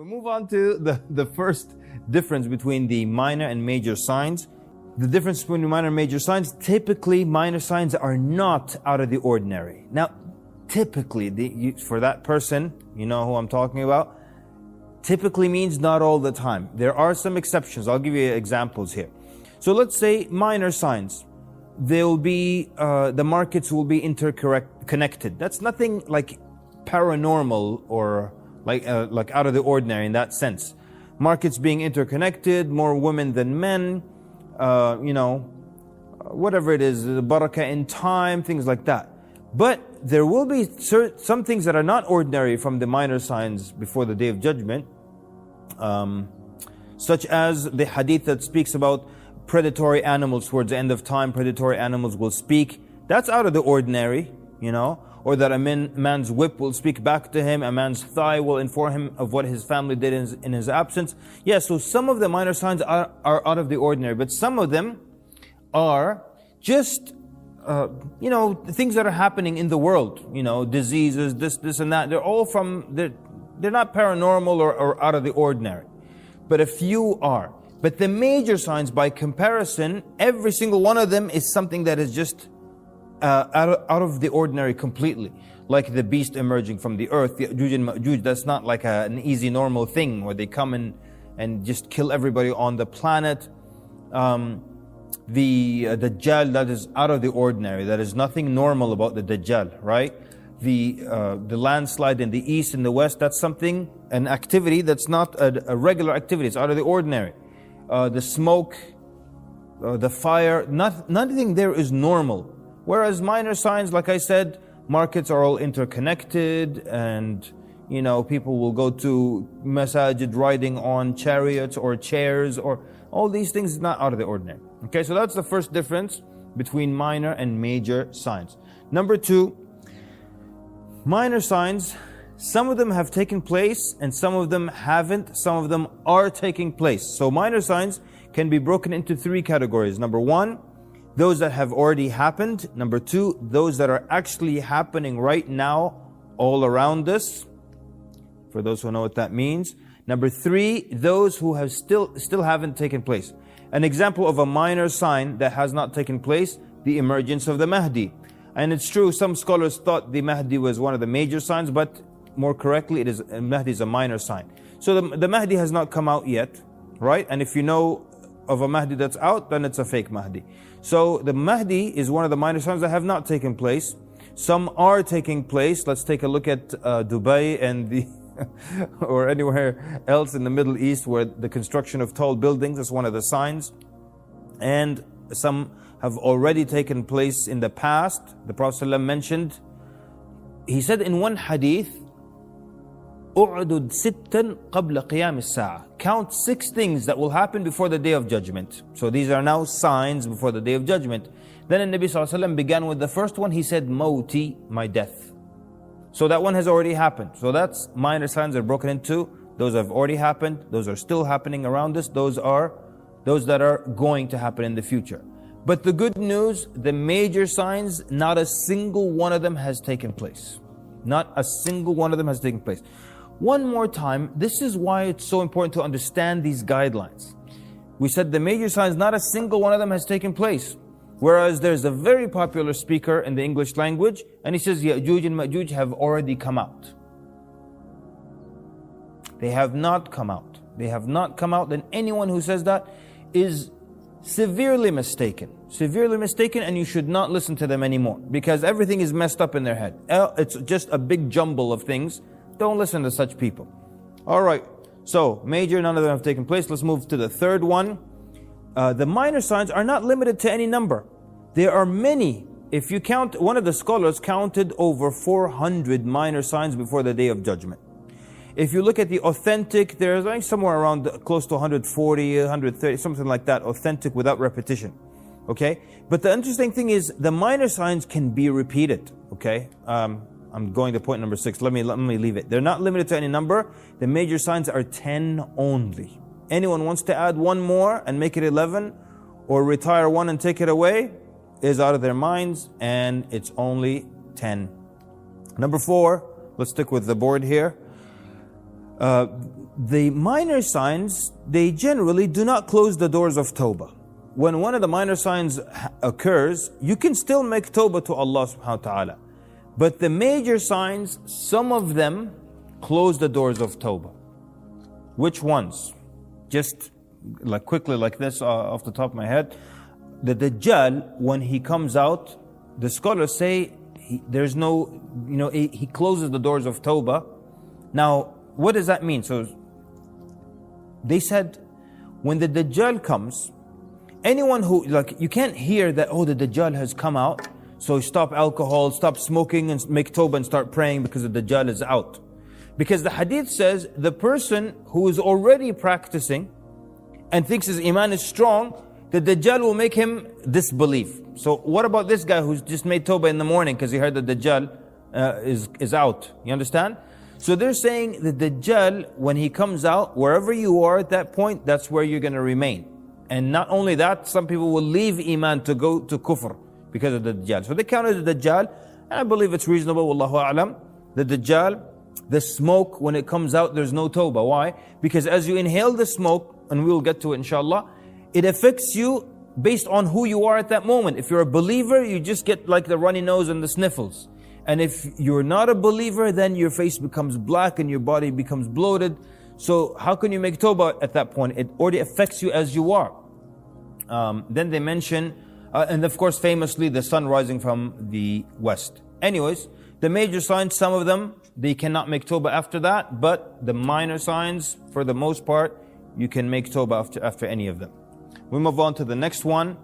We move on to the first difference between the minor and major signs. The difference between minor and major signs, typically minor signs are not out of the ordinary. Now, typically, for that person, you know who I'm talking about, typically means not all the time. There are some exceptions. I'll give you examples here. So let's say minor signs. They'll be, the markets will be interconnected. That's nothing like paranormal or like out of the ordinary in that sense. Markets being interconnected, more women than men, whatever it is, the barakah in time, things like that. But there will be some things that are not ordinary from the minor signs before the Day of Judgment, such as the hadith that speaks about predatory animals towards the end of time. Predatory animals will speak. That's out of the ordinary, or that a man's whip will speak back to him, a man's thigh will inform him of what his family did in his absence. Yeah, so some of the minor signs are out of the ordinary, but some of them are just, things that are happening in the world, diseases, this and that. They're all they're not paranormal or out of the ordinary, but a few are. But the major signs, by comparison, every single one of them is something that is just out of the ordinary completely. Like the beast emerging from the earth, the Ya'juj and Ma'juj, that's not like an easy normal thing where they come in and just kill everybody on the planet. The Dajjal, that is out of the ordinary. That is nothing normal about the Dajjal, right? The landslide in the east and the west, that's something, an activity that's not a regular activity. It's out of the ordinary. The smoke, the fire, nothing there is normal. Whereas minor signs, like I said, markets are all interconnected, and people will go to masajid riding on chariots or chairs, or all these things is not out of the ordinary. Okay, so that's the first difference between minor and major signs. Number two, minor signs, some of them have taken place and some of them haven't. Some of them are taking place. So minor signs can be broken into three categories. Number one, those that have already happened. Number two, those that are actually happening right now all around us, for those who know what that means. Number three, those who have still haven't taken place. An example of a minor sign that has not taken place, the emergence of the Mahdi. And it's true, some scholars thought the Mahdi was one of the major signs, but more correctly, Mahdi is a minor sign. So the Mahdi has not come out yet, right? And if you know of a Mahdi that's out, then it's a fake Mahdi. So the Mahdi is one of the minor signs that have not taken place. Some are taking place. Let's take a look at Dubai and or anywhere else in the Middle East where the construction of tall buildings is one of the signs. And some have already taken place in the past. The Prophet ﷺ mentioned, he said in one hadith, أُعْدُدْ سِتًّا قَبْلَ قِيَامِ السَّاعَةِ. Count 6 things that will happen before the Day of Judgment. So these are now signs before the Day of Judgment. Then the Nabi ﷺ began with the first one. He said, Mawti, my death. So that one has already happened. So that's minor signs are broken into. Those have already happened. Those are still happening around us. Those that are going to happen in the future. But the good news, the major signs, not a single one of them has taken place. Not a single one of them has taken place. One more time, this is why it's so important to understand these guidelines. We said the major signs, not a single one of them has taken place. Whereas there's a very popular speaker in the English language, and he says, Ya'juj and Ma'juj have already come out. They have not come out. They have not come out, and anyone who says that is severely mistaken. Severely mistaken, and you should not listen to them anymore, because everything is messed up in their head. It's just a big jumble of things. Don't listen to such people. Alright, so major, none of them have taken place. Let's move to the third one. The minor signs are not limited to any number. There are many. If you count, one of the scholars counted over 400 minor signs before the Day of Judgment. If you look at the authentic, there's like somewhere around close to 140, 130, something like that, authentic without repetition. Okay? But the interesting thing is the minor signs can be repeated. Okay? I'm going to point number 6. Let me leave it. They're not limited to any number. The major signs are 10 only. Anyone wants to add one more and make it 11, or retire one and take it away, is out of their minds, and it's only 10. Number 4, let's stick with the board here. the minor signs, they generally do not close the doors of Tawbah. When one of the minor signs occurs, you can still make Tawbah to Allah subhanahu wa ta'ala. But the major signs, some of them close the doors of Tawbah. Which ones? Just like quickly like this off the top of my head. The Dajjal, when he comes out, the scholars say there's no, he closes the doors of Tawbah. Now, what does that mean? So they said, when the Dajjal comes, anyone who, you can't hear that, the Dajjal has come out, so stop alcohol, stop smoking, and make Tawbah and start praying because the Dajjal is out. Because the hadith says, the person who is already practicing and thinks his iman is strong, the Dajjal will make him disbelieve. So what about this guy who's just made Tawbah in the morning because he heard the Dajjal is out? You understand? So they're saying the Dajjal, when he comes out, wherever you are at that point, that's where you're going to remain. And not only that, some people will leave iman to go to kufr because of the Dajjal. So they counted the Dajjal, and I believe it's reasonable, wallahu a'lam. The Dajjal, the smoke, when it comes out, there's no Tawbah. Why? Because as you inhale the smoke, and we'll get to it inshallah, it affects you based on who you are at that moment. If you're a believer, you just get like the runny nose and the sniffles. And if you're not a believer, then your face becomes black and your body becomes bloated. So how can you make Tawbah at that point? It already affects you as you are. Then they mention, and of course famously, the sun rising from the west. Anyways, the major signs, some of them, they cannot make Tawbah after that, but the minor signs, for the most part, you can make Tawbah after any of them. We move on to the next one.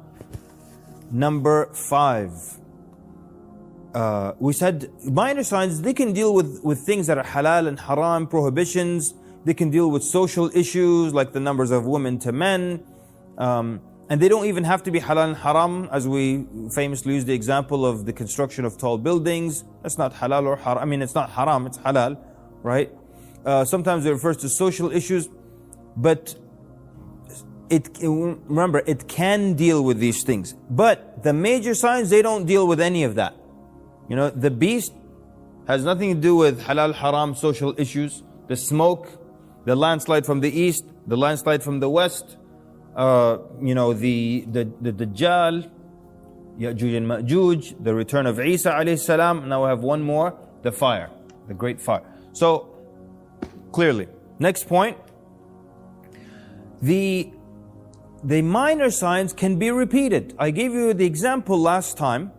Number 5. We said minor signs, they can deal with things that are halal and haram, prohibitions. They can deal with social issues like the numbers of women to men. And they don't even have to be halal and haram, as we famously use the example of the construction of tall buildings. That's not halal or haram. I mean, it's not haram, it's halal, right? Sometimes it refers to social issues, but remember, it can deal with these things. But the major signs, they don't deal with any of that. The beast has nothing to do with halal, haram, social issues. The smoke, the landslide from the east, the landslide from the west, the Dajjal, Ya'juj and Ma'juj, the return of Isa alayhi salam. Now we have one more, the fire, the great fire. So, clearly. Next point. The minor signs can be repeated. I gave you the example last time.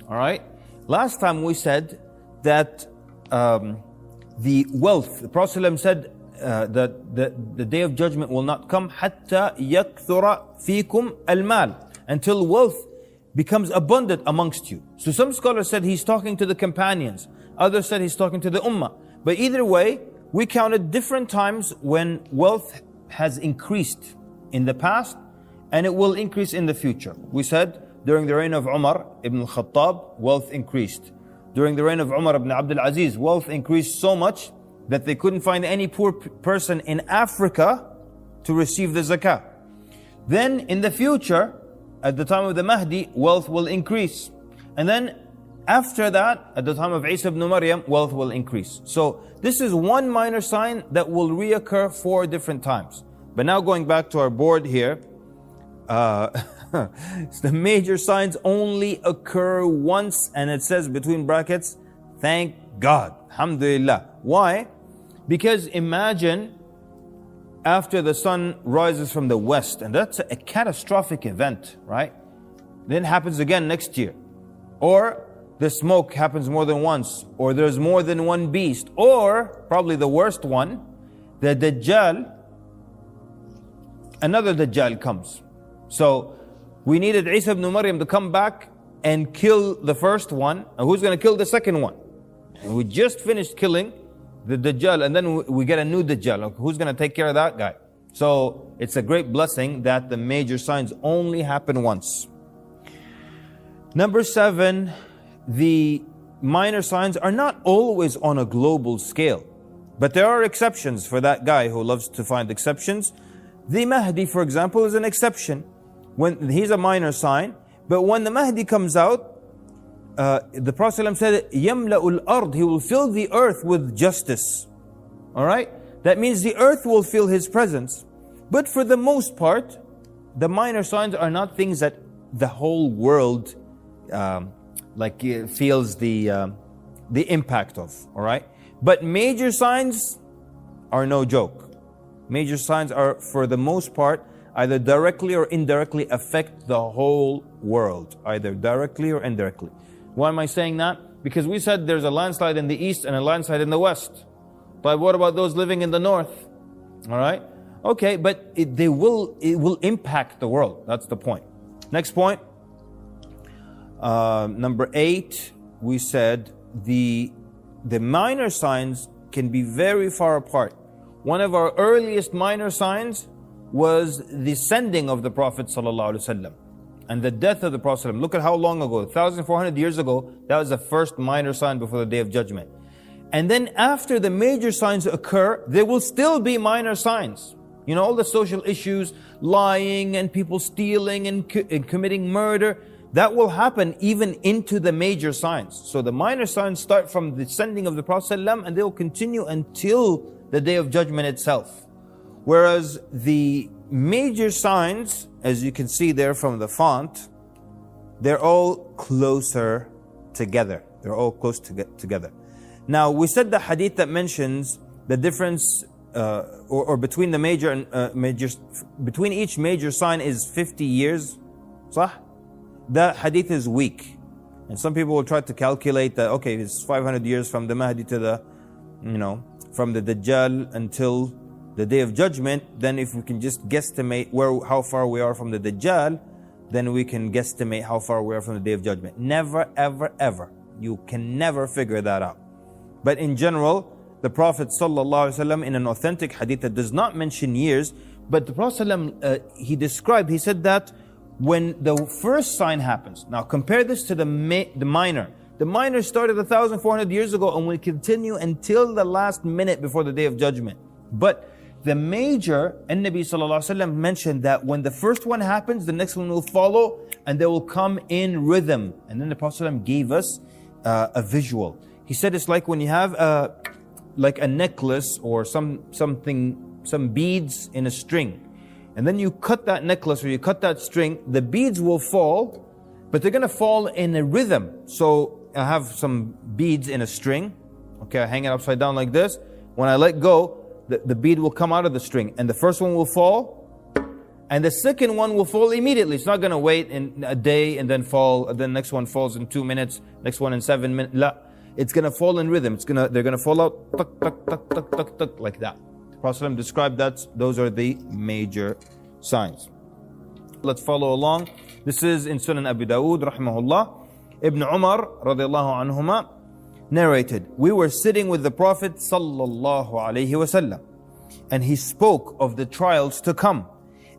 Alright? Last time we said that the wealth, the Prophet ﷺ said that the day of judgment will not come حَتَّى يَكْثُرَ فِيكُمْ الْمَالِ, until wealth becomes abundant amongst you. So some scholars said he's talking to the companions. Others said he's talking to the ummah. But either way, we counted different times when wealth has increased in the past and it will increase in the future. We said during the reign of Umar ibn al-Khattab, wealth increased. During the reign of Umar ibn Abdul Aziz, wealth increased so much that they couldn't find any poor person in Africa to receive the zakah. Then in the future, at the time of the Mahdi, wealth will increase. And then after that, at the time of Isa ibn Maryam, wealth will increase. So this is one minor sign that will reoccur 4 different times. But now going back to our board here, the major signs only occur once, and it says between brackets, thank God, alhamdulillah. Why? Because imagine after the sun rises from the west, and that's a catastrophic event, right? Then it happens again next year. Or the smoke happens more than once, or there's more than one beast, or probably the worst one, the Dajjal, another Dajjal comes. So we needed Isa ibn Maryam to come back and kill the first one. And who's going to kill the second one? And we just finished killing the Dajjal, and then we get a new Dajjal. Who's going to take care of that guy? So it's a great blessing that the major signs only happen once. Number 7, the minor signs are not always on a global scale. But there are exceptions for that guy who loves to find exceptions. The Mahdi, for example, is an exception. When he's a minor sign, but when the Mahdi comes out, the Prophet ﷺ said, يَمْلَأُ الْأَرْضِ, he will fill the earth with justice. Alright? That means the earth will feel His presence. But for the most part, the minor signs are not things that the whole world feels the impact of, all right? But major signs are no joke. Major signs are, for the most part, either directly or indirectly affect the whole world, either directly or indirectly. Why am I saying that? Because we said there's a landslide in the east and a landslide in the west. But what about those living in the north? All right? Okay, but it will impact the world. That's the point. Next point. Number 8, we said the minor signs can be very far apart. One of our earliest minor signs was the sending of the Prophet ﷺ and the death of the Prophet ﷺ. Look at how long ago, 1,400 years ago, that was the first minor sign before the Day of Judgment. And then after the major signs occur, there will still be minor signs. You know, all the social issues, lying and people stealing and committing murder, that will happen even into the major signs. So the minor signs start from the sending of the Prophet ﷺ and they will continue until the Day of Judgment itself. Whereas the major signs, as you can see there from the font, they're all closer together. They're all close together. Now, we said the hadith that mentions the difference or between the major and between each major sign is 50 years. صح? That hadith is weak. And some people will try to calculate that, okay, it's 500 years from the Mahdi to the, from the Dajjal until the Day of Judgment. Then if we can just guesstimate how far we are from the Dajjal, then we can guesstimate how far we are from the Day of Judgment. Never, ever, ever. You can never figure that out. But in general, the Prophet ﷺ in an authentic hadith that does not mention years, but the Prophet ﷺ, he said that when the first sign happens, now compare this to the minor. The minor started 1,400 years ago and will continue until the last minute before the Day of Judgment. But the major, and Nabi ﷺ mentioned that when the first one happens, the next one will follow and they will come in rhythm. And then the Prophet ﷺ gave us a visual. He said it's like when you have like a necklace or some beads in a string. And then you cut that necklace or you cut that string, the beads will fall, but they're going to fall in a rhythm. So I have some beads in a string. Okay, I hang it upside down like this. When I let go, the bead will come out of the string. And the first one will fall. And the second one will fall immediately. It's not going to wait in a day and then fall. And then next one falls in 2 minutes. Next one in 7 minutes. La. It's going to fall in rhythm. They're going to fall out tuck, tuck, tuck, tuck, tuck, tuck, like that. The Prophet described that. Those are the major signs. Let's follow along. This is in Sunan Abu Dawood, rahimahullah. Ibn Umar, radiallahu anhuma, narrated, we were sitting with the Prophet sallallahu alaihi wasallam, and he spoke of the trials to come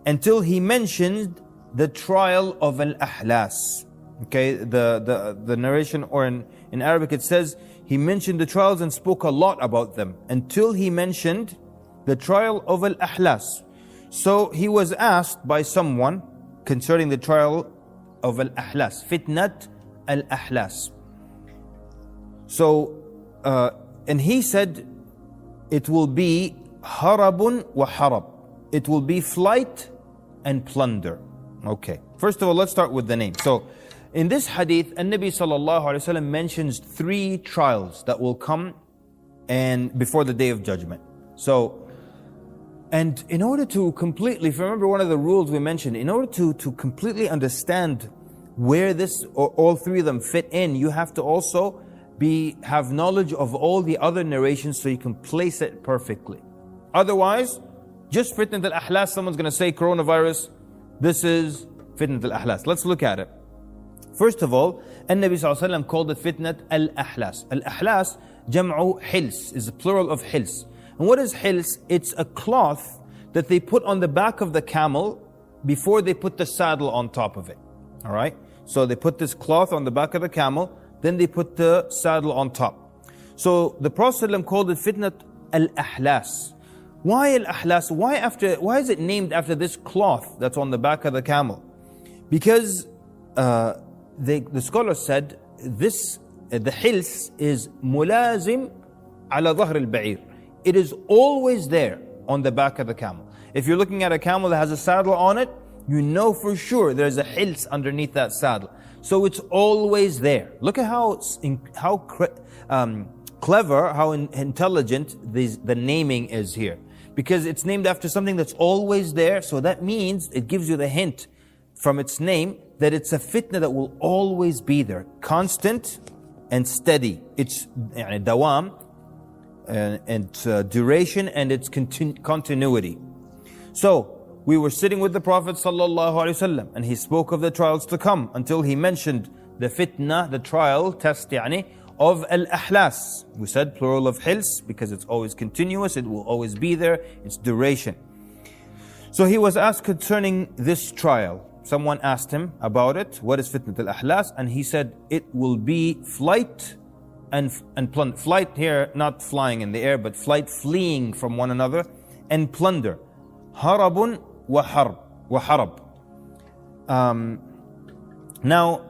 until he mentioned the trial of al-ahlas. Okay, the narration, or in Arabic it says, he mentioned the trials and spoke a lot about them until he mentioned the trial of al-ahlas. So he was asked by someone concerning the trial of al-ahlas, fitnat al-ahlas. So, and he said, it will be harabun wa harab. It will be flight and plunder. Okay. First of all, let's start with the name. So, in this hadith, An-Nabi sallallahu alayhi wa sallam mentions 3 trials that will come and before the Day of Judgment. So, and in order to completely, if you remember one of the rules we mentioned, in order to completely understand where this or all 3 of them fit in, you have to also have knowledge of all the other narrations so you can place it perfectly. Otherwise, just fitnat al-ahlas, someone's going to say coronavirus, this is fitnat al-ahlas. Let's look at it. First of all, An-Nabi sallallahu alayhi wa sallam called it fitnat al-ahlas. Al-ahlas, jam'u hils, is the plural of hils. And what is hils? It's a cloth that they put on the back of the camel before they put the saddle on top of it. All right? So they put this cloth on the back of the camel, then they put the saddle on top. So the Prophet ﷺ called it fitnat al-ahlas. Why al-ahlas? Why is it named after this cloth that's on the back of the camel? Because the scholar said the hils is mulazim ala dhahr al-ba'ir. It is always there on the back of the camel. If you're looking at a camel that has a saddle on it, you know for sure there's a hils underneath that saddle. So it's always there. Look at how clever, how intelligent the naming is here. Because it's named after something that's always there. So that means it gives you the hint from its name that it's a fitna that will always be there. Constant and steady. It's dawam and duration and its continuity. So we were sitting with the Prophet ﷺ and he spoke of the trials to come until he mentioned the fitna, the trial, test of al-ahlas. We said plural of hils because it's always continuous, it will always be there, its duration. So he was asked concerning this trial. Someone asked him about it, what is fitnat al-ahlas? And he said, it will be flight and plunder. Flight here, not flying in the air, but flight, fleeing from one another, and plunder. Harabun wa harab. Now,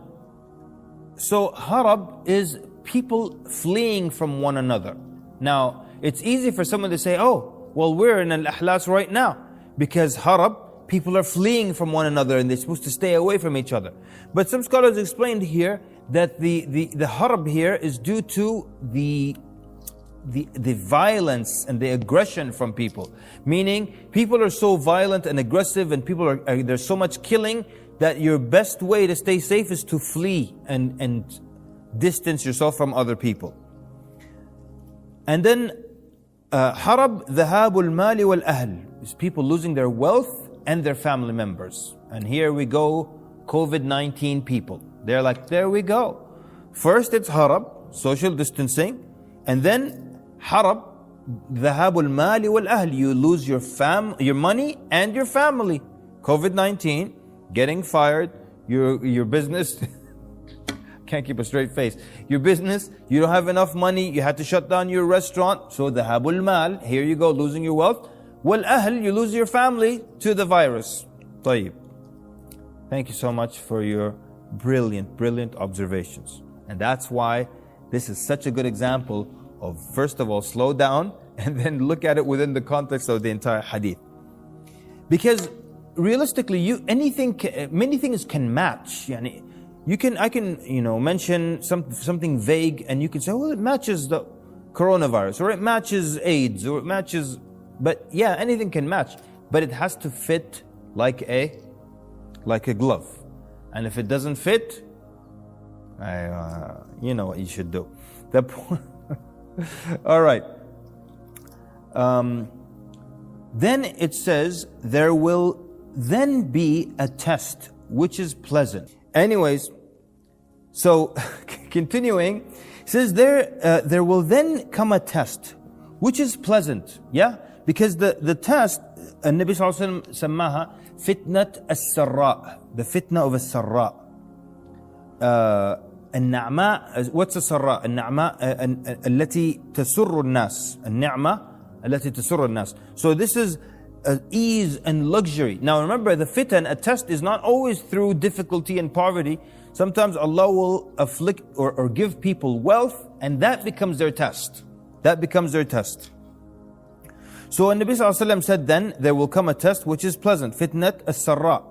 so harab is people fleeing from one another. Now, it's easy for someone to say, oh, well, we're in al-ahlas right now. Because harab, people are fleeing from one another and they're supposed to stay away from each other. But some scholars explained here that the harab here is due to the violence and the aggression from people. Meaning, people are so violent and aggressive and there's so much killing that your best way to stay safe is to flee and distance yourself from other people. And then, harab, dhahabul mali wal ahl, is people losing their wealth and their family members. And here we go, COVID-19 people. They're like, there we go. First it's harab, social distancing, and then harab, dhahabul mali wal ahl, you lose your money and your family. COVID-19, getting fired, your business, can't keep a straight face. Your business, you don't have enough money, you had to shut down your restaurant, so dhahabul mal, here you go, losing your wealth. Wal ahl, you lose your family to the virus. طيب. Thank you so much for your brilliant observations. And that's why this is such a good example of, first of all, slow down and then look at it within the context of the entire hadith. Because realistically, many things can match. I can mention something vague and you can say, well, it matches the coronavirus, or it matches AIDS, or it matches, but yeah, anything can match, but it has to fit like a glove. And if it doesn't fit, you know what you should do. All right. Then it says, there will then be a test which is pleasant. Anyways, so continuing, it says there will then come a test which is pleasant. Yeah? Because the test, Nabi sallallahu alayhi wa sallam samaha fitnat as-sarra, the fitna of as-sarra. النعماء, what's السراء؟ النعماء التي تسر الناس. النعمة التي تسر الناس. So this is ease and luxury. Now remember, the fitan, a test, is not always through difficulty and poverty. Sometimes Allah will afflict or give people wealth, and that becomes their test. That becomes their test. So Nabi sallallahu alayhi wa sallam said, then there will come a test which is pleasant, fitnat as-sarra.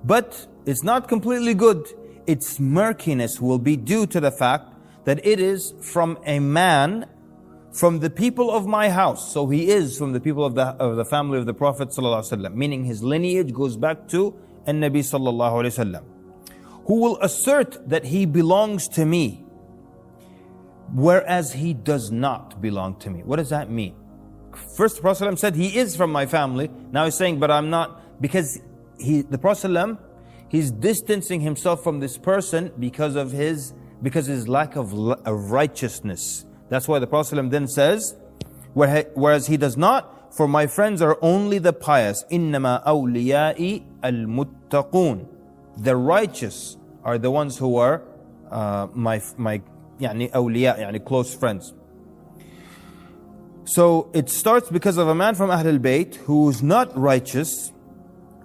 But it's not completely good. Its murkiness will be due to the fact that it is from a man from the people of my house. So he is from the people of the family of the Prophet ﷺ, meaning his lineage goes back to An-Nabi ﷺ, who will assert that he belongs to me, whereas he does not belong to me. What does that mean? First, the Prophet ﷺ said he is from my family. Now he's saying, but I'm not, because the Prophet ﷺ, he's distancing himself from this person because his lack of righteousness. That's why the Prophet ﷺ then says, whereas he does not, for my friends are only the pious. إِنَّمَا أَوْلِيَائِ الْمُتَّقُونَ. The righteous are the ones who are my يعني awliya, close friends. So it starts because of a man from Ahlul Bayt who is not righteous.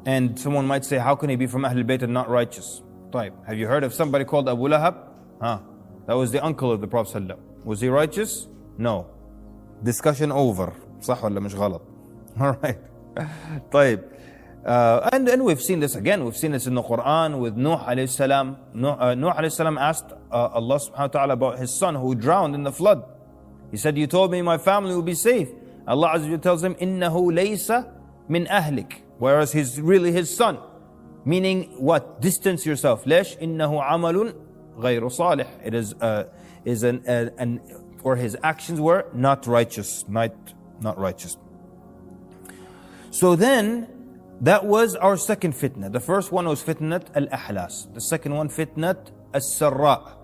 And someone might say, how can he be from Ahlul Bayt and not righteous? طيب. Have you heard of somebody called Abu Lahab? That was the uncle of the Prophet ﷺ. Was he righteous? No. Discussion over. صح ولا مش غلط? All right. طيب. And we've seen this again. We've seen this in the Quran with Nuh alayhi salam. Nuh alayhi salam asked Allah subhanahu wa ta'ala about his son who drowned in the flood. He said, you told me my family will be safe. Allah Azza wa Jalla tells him, إِنَّهُ لَيْسَ مِنْ أَهْلِكَ. Whereas he's really his son. Meaning what? Distance yourself. ليش? إِنَّهُ عَمَلٌ غَيْرُ صَالِحٍ. It is or his actions were not righteous. Not righteous. So then, that was our second fitna. The first one was fitnat al-ahlas. The second one, fitnat al-sarra.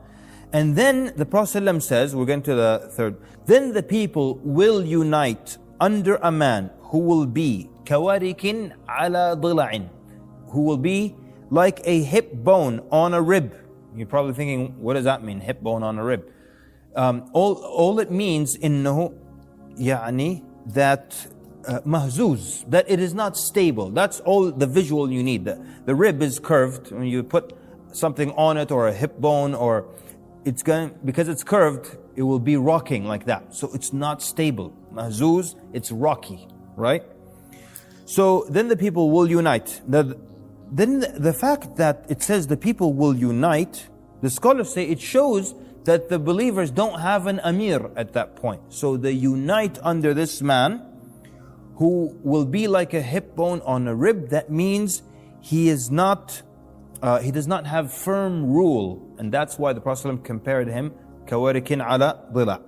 And then the Prophet ﷺ says, we're going to the third, then the people will unite under a man who will be kawarikin ala dila'in, who will be like a hip bone on a rib. You're probably thinking, what does that mean, hip bone on a rib? All it means, innahu, yani, that mahzuz, that it is not stable. That's all the visual you need. The rib is curved. When you put something on it, or a hip bone, or because it's curved, it will be rocking like that. So it's not stable. Mahzuz, it's rocky, right? So then the people will unite. Then the fact that it says the people will unite, the scholars say it shows that the believers don't have an amir at that point. So they unite under this man who will be like a hip bone on a rib. That means he does not have firm rule. And that's why the Prophet ﷺ compared him kawarikin ala dila.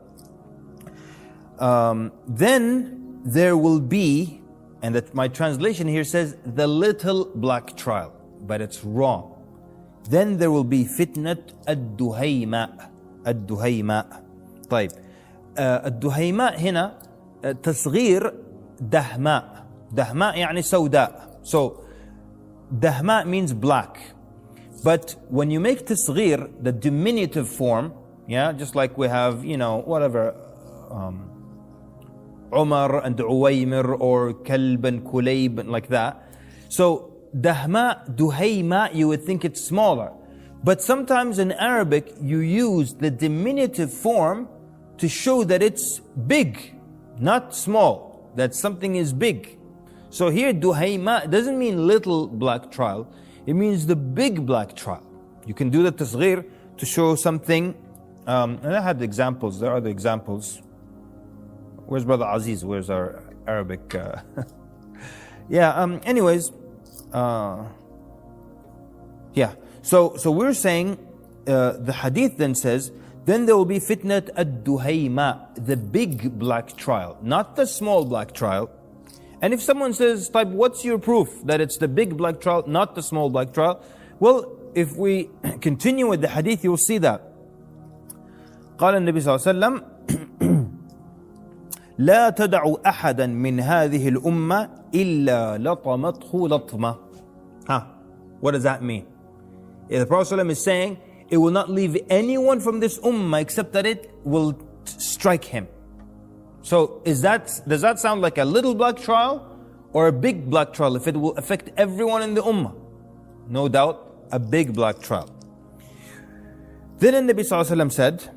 Then there will be, and that my translation here says the little black trial, but it's wrong. Then there will be fitnat ad-duhayma. Ad-duhayma. طيب. ad-duhayma هنا تصغير دهماء. دهماء يعني سوداء. So dahma means black. But when you make tasghir, the diminutive form, yeah, just like we have, whatever, Umar and Uwaymir, or Kalb and Kulayb, like that. So dahma, duhayma, you would think it's smaller. But sometimes in Arabic, you use the diminutive form to show that it's big, not small, that something is big. So here, duhayma doesn't mean little black trial. It means the big black trial. You can do the tasghir to show something. And I had examples. There are the examples. Where's Brother Aziz? Where's our Arabic? Yeah. Anyways. Yeah. So we're saying the hadith then says, then there will be fitnat ad-duhayma, the big black trial, not the small black trial. And if someone says, type, what's your proof that it's the big black trial, not the small black trial? Well, if we continue with the hadith, you'll see that. قال النبي صلى الله عليه وسلم لا تدعوا أحدا من هذه الأمة إلا لطمته لطمة. What does that mean? The Prophet ﷺ is saying, it will not leave anyone from this ummah except that it will strike him. So does that sound like a little black trial or a big black trial if it will affect everyone in the ummah? No doubt, a big black trial. Then the Nabi ﷺ said,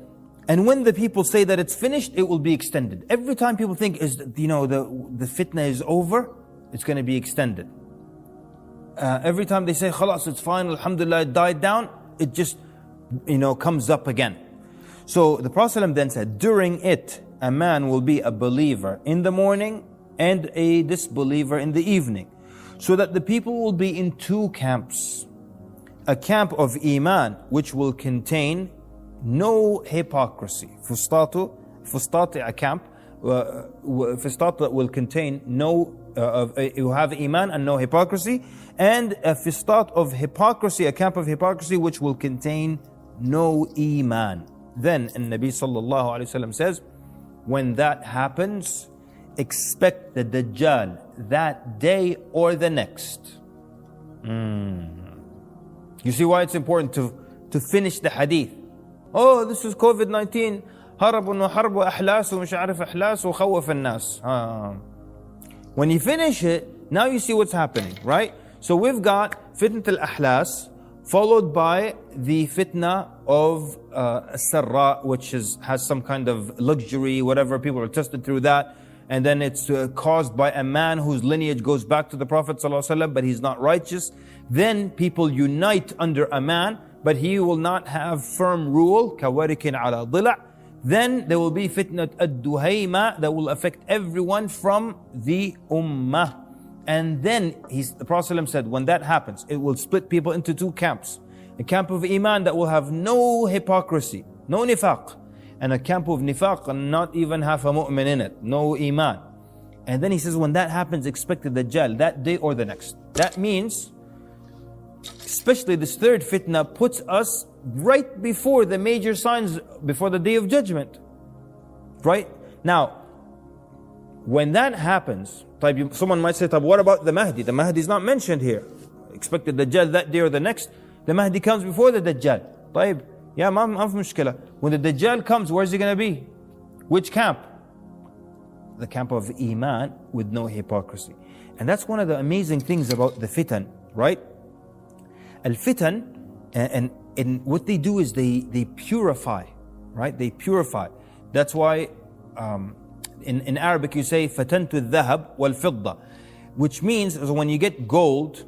and when the people say that it's finished, it will be extended. Every time people think the fitna is over, it's going to be extended. Every time they say, khalas, it's fine, alhamdulillah, it died down, it just, comes up again. So the Prophet ﷺ then said, during it, a man will be a believer in the morning and a disbeliever in the evening. So that the people will be in two camps. A camp of iman, which will contain no hypocrisy. Fustati, a camp, fustat that will contain no, you have iman and no hypocrisy. And a fustat of hypocrisy, a camp of hypocrisy, which will contain no iman. Then, Nabi sallallahu alayhi wa sallam says, when that happens, expect the Dajjal that day or the next. You see why it's important to finish the hadith. Oh, this is COVID-19. هرب وحرب وأحلاس ومش عارف أحلاس وخوف الناس. When you finish it, now you see what's happening, right? So we've got fitnat al-ahlas, followed by the fitna of sarra, which has some kind of luxury, whatever, people are tested through that. and then it's caused by a man whose lineage goes back to the Prophet ﷺ, but he's not righteous. Then people unite under a man, but he will not have firm rule. كَوَرِكٍ عَلَى ضِلَعٍ. Then there will be fitnat ad-duhayma that will affect everyone from the ummah. And then the Prophet ﷺ said, when that happens, it will split people into two camps. A camp of iman that will have no hypocrisy, no nifaq. And a camp of nifaq and not even half a mu'min in it, no iman. And then he says, when that happens, expect the Dajjal that day or the next. That means, especially this third fitna puts us right before the major signs, before the day of judgment. Right? Now, when that happens, someone might say, what about the Mahdi? The Mahdi is not mentioned here. Expect the Dajjal that day or the next. The Mahdi comes before the Dajjal. Yeah, ما في مشكلة. When the Dajjal comes, where's he going to be? Which camp? The camp of Iman with no hypocrisy. And that's one of the amazing things about the fitan, right? Al-fitan, and what they do is they purify, right? They purify. That's why in Arabic you say fatantu al-dhahab wal-fidda, which means when you get gold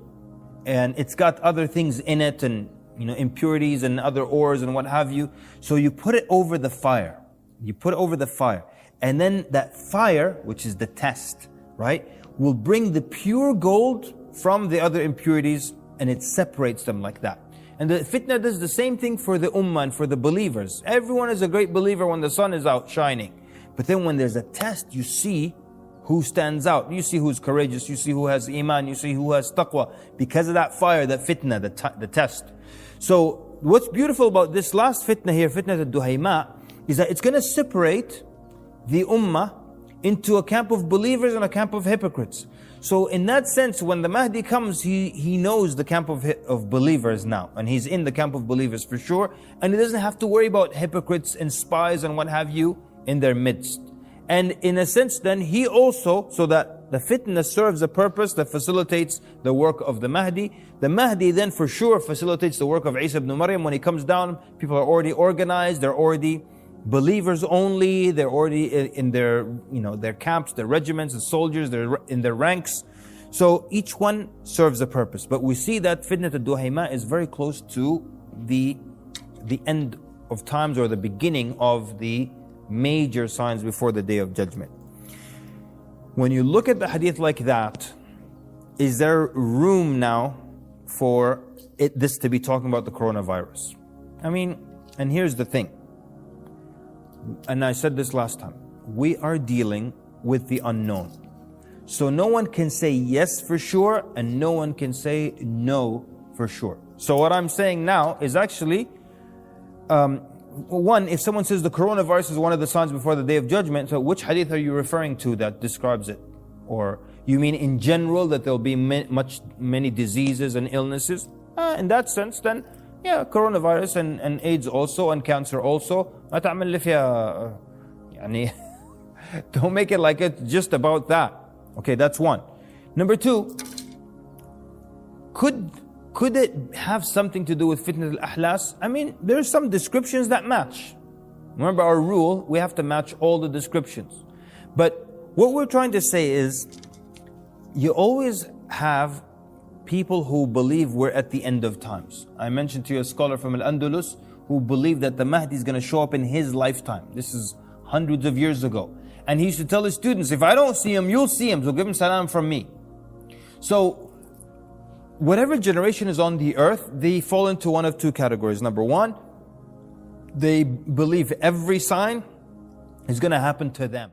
and it's got other things in it and impurities and other ores and what have you, so you put it over the fire. You put it over the fire, and then that fire, which is the test, right, will bring the pure gold from the other impurities, and it separates them like that. And the fitna does the same thing for the ummah and for the believers. Everyone is a great believer when the sun is out shining. But then when there's a test, you see who stands out. You see who's courageous. You see who has iman. You see who has taqwa. Because of that fire, that fitna, the test. So what's beautiful about this last fitna here, fitna al-duhayma, is that it's going to separate the ummah into a camp of believers and a camp of hypocrites. So in that sense, when the Mahdi comes, he knows the camp of believers now. And he's in the camp of believers for sure. And he doesn't have to worry about hypocrites and spies and what have you in their midst. And in a sense then, he also, so that the fitna serves a purpose that facilitates the work of the Mahdi. The Mahdi then for sure facilitates the work of Isa ibn Maryam. When he comes down, people are already organized, they're already believers only, they're already in their, their camps, their regiments, the soldiers, they're in their ranks. So each one serves a purpose. But we see that fitnat al-duhayma is very close to the end of times, or the beginning of the major signs before the day of judgment. When you look at the hadith like that, is there room now for this to be talking about the coronavirus? And here's the thing, and I said this last time, we are dealing with the unknown. So no one can say yes for sure, and no one can say no for sure. So what I'm saying now is actually, one, if someone says the coronavirus is one of the signs before the day of judgment, so which hadith are you referring to that describes it? Or you mean in general that there'll be many diseases and illnesses? In that sense, then, yeah, coronavirus and AIDS also, and cancer also. Don't make it like it's just about that. Okay, that's one. Number two, could it have something to do with fitnat al-ahlas? There's some descriptions that match. Remember our rule, we have to match all the descriptions. But what we're trying to say is, you always have people who believe we're at the end of times. I mentioned to you a scholar from Al-Andalus who believed that the Mahdi is going to show up in his lifetime. This is hundreds of years ago. And he used to tell his students, if I don't see him, you'll see him, so give him salam from me. So, whatever generation is on the earth, they fall into one of two categories. Number one, they believe every sign is going to happen to them.